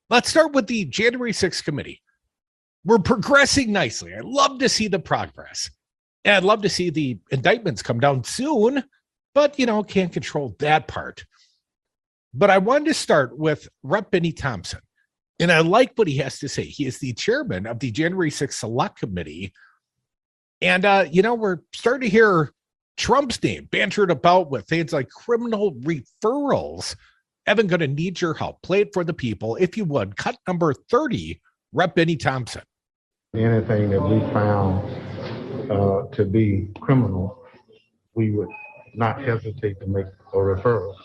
Let's start with the January 6th committee. We're progressing nicely. I love to see the progress. And I'd love to see the indictments come down soon, but, can't control that part. But I wanted to start with Rep. Benny Thompson. And I like what he has to say. He is the chairman of the January 6th Select Committee. And, we're starting to hear Trump's name bantered about with things like criminal referrals. Evan, going to need your help. Play it for the people. If you would, cut number 30, Rep. Benny Thompson. Anything that we found to be criminal, we would not hesitate to make a referral.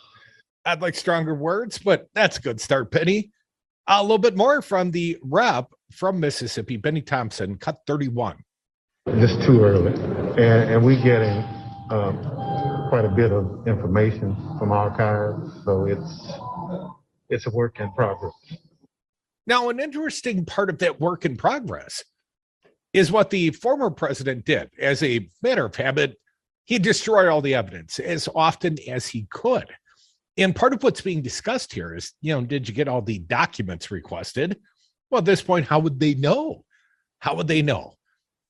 I'd like stronger words, but that's a good start, Benny. A little bit more from the rep from Mississippi, Benny Thompson, cut 31. Just too early. And we're getting quite a bit of information from archives, so it's a work in progress. Now, an interesting part of that work in progress is what the former president did. As a matter of habit, he destroyed all the evidence as often as he could. And part of what's being discussed here is, did you get all the documents requested? Well, at this point, how would they know? How would they know?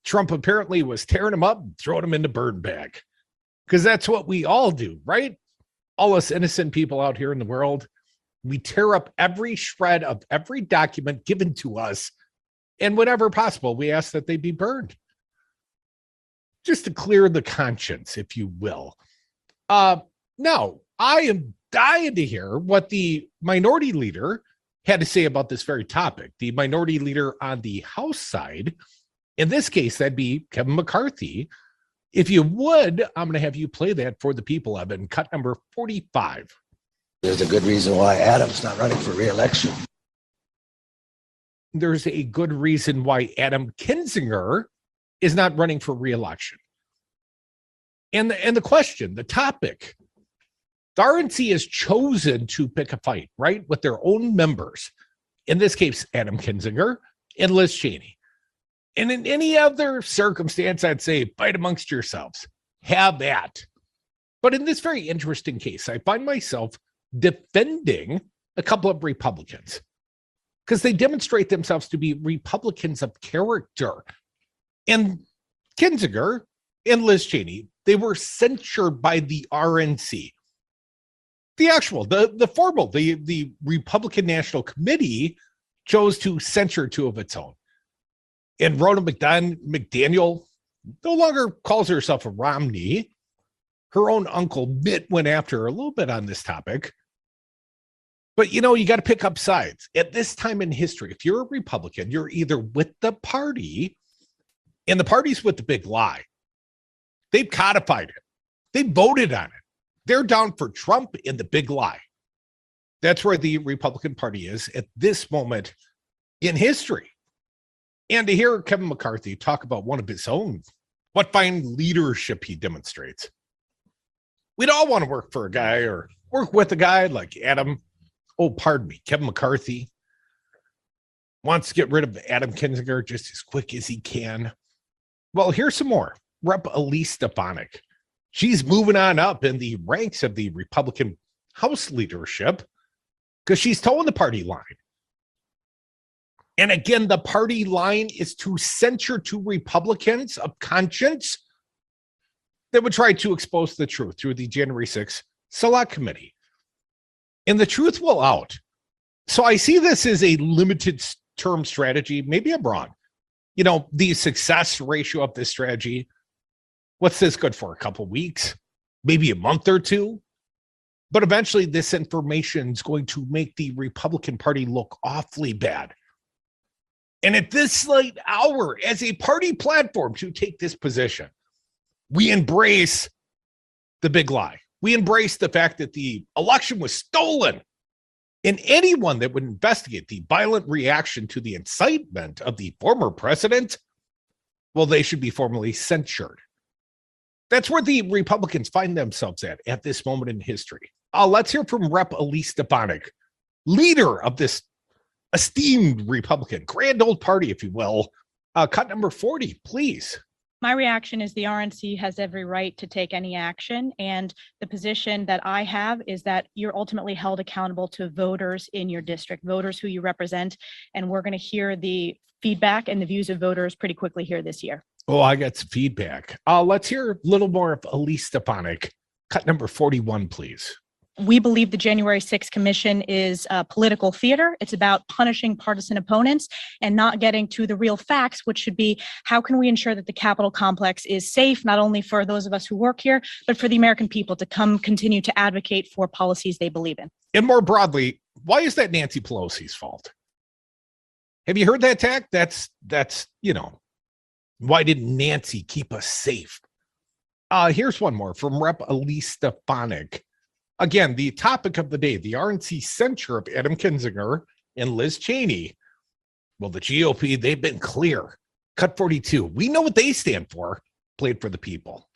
Trump apparently was tearing them up and throwing them in the burn bag, because that's what we all do, right? All us innocent people out here in the world, we tear up every shred of every document given to us, and whenever possible, we ask that they be burned. Just to clear the conscience, if you will. Now, I am dying to hear what the minority leader had to say about this very topic. The minority leader on the House side, in this case, that'd be Kevin McCarthy. If you would, I'm going to have you play that for the people, Evan. Cut number 45. There's a good reason why Adam's not running for re-election. There's a good reason why Adam Kinzinger is not running for re-election. And the question, the topic, the RNC has chosen to pick a fight, right, with their own members. In this case, Adam Kinzinger and Liz Cheney. And in any other circumstance, I'd say fight amongst yourselves. Have that. But in this very interesting case, I find myself defending a couple of Republicans because they demonstrate themselves to be Republicans of character. And Kinzinger and Liz Cheney, they were censured by the RNC. The actual, the formal, the Republican National Committee chose to censure two of its own. And Ronna McDaniel no longer calls herself a Romney. Her own uncle Mitt went after her a little bit on this topic. But, you got to pick up sides. At this time in history, if you're a Republican, you're either with the party, and the party's with the big lie. They've codified it. They voted on it. They're down for Trump and the big lie. That's where the Republican Party is at this moment in history. And to hear Kevin McCarthy talk about one of his own, what fine leadership he demonstrates. We'd all want to work for a guy or work with a guy like Kevin McCarthy wants to get rid of Adam Kinzinger just as quick as he can. Well, here's some more. Rep. Elise Stefanik. She's moving on up in the ranks of the Republican House leadership because she's towing the party line. And again, the party line is to censure two Republicans of conscience that would try to expose the truth through the January 6th Select Committee. And the truth will out. So I see this as a limited term strategy. Maybe I'm wrong. The success ratio of this strategy, what's this good for? A couple weeks, maybe a month or two. But eventually this information is going to make the Republican Party look awfully bad. And at this late hour, as a party platform to take this position, we embrace the big lie. We embrace the fact that the election was stolen. And anyone that would investigate the violent reaction to the incitement of the former president, well, they should be formally censured. That's where the Republicans find themselves at this moment in history. Let's hear from Rep. Elise Stefanik, leader of this esteemed Republican, grand old party, if you will. Cut number 40, please. My reaction is the RNC has every right to take any action. And the position that I have is that you're ultimately held accountable to voters in your district, voters who you represent. And we're going to hear the feedback and the views of voters pretty quickly here this year. Oh, I got some feedback. Let's hear a little more of Elise Stefanik. Cut number 41, please. We believe the January 6th Commission is political theater. It's about punishing partisan opponents and not getting to the real facts, which should be how can we ensure that the Capitol complex is safe, not only for those of us who work here, but for the American people to continue to advocate for policies they believe in. And more broadly, why is that Nancy Pelosi's fault? Have you heard that attack? That's why didn't Nancy keep us safe? Here's one more from Rep. Elise Stefanik. Again, the topic of the day, the RNC censure of Adam Kinzinger and Liz Cheney. Well, the GOP, they've been clear. Cut 42. We know what they stand for. Played for the people.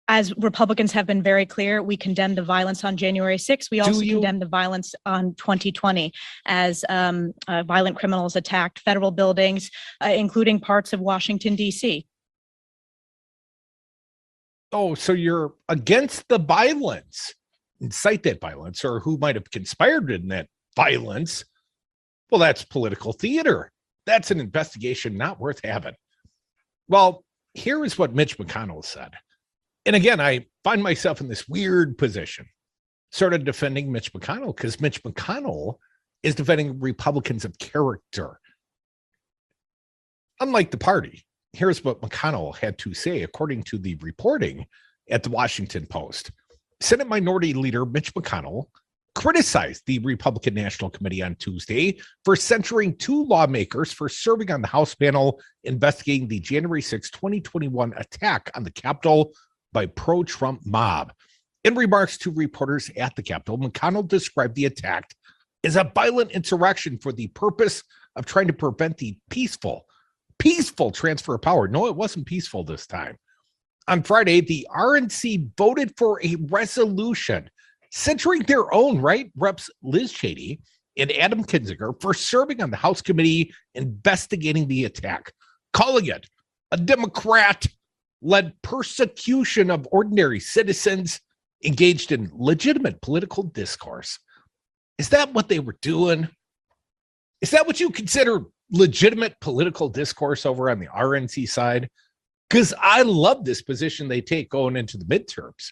As Republicans have been very clear, we condemn the violence on January 6th. We also condemn the violence on 2020 as violent criminals attacked federal buildings, including parts of Washington, D.C. Oh, so you're against the violence. Incite that violence, or who might have conspired in that violence. Well, that's political theater. That's an investigation not worth having. Well, here is what Mitch McConnell said. And again, I find myself in this weird position, sort of defending Mitch McConnell, because Mitch McConnell is defending Republicans of character. Unlike the party, here's what McConnell had to say, according to the reporting at the Washington Post. Senate Minority Leader Mitch McConnell criticized the Republican National Committee on Tuesday for censuring two lawmakers for serving on the House panel investigating the January 6, 2021 attack on the Capitol by pro-Trump mob. In remarks to reporters at the Capitol, McConnell described the attack as a violent insurrection for the purpose of trying to prevent the peaceful transfer of power. No, it wasn't peaceful this time. On Friday, the RNC voted for a resolution censuring their own reps Liz Cheney and Adam Kinzinger for serving on the House committee investigating the attack, calling it a Democrat-led persecution of ordinary citizens engaged in legitimate political discourse. Is that what they were doing? Is that what you consider legitimate political discourse over on the RNC side? Because I love this position they take going into the midterms.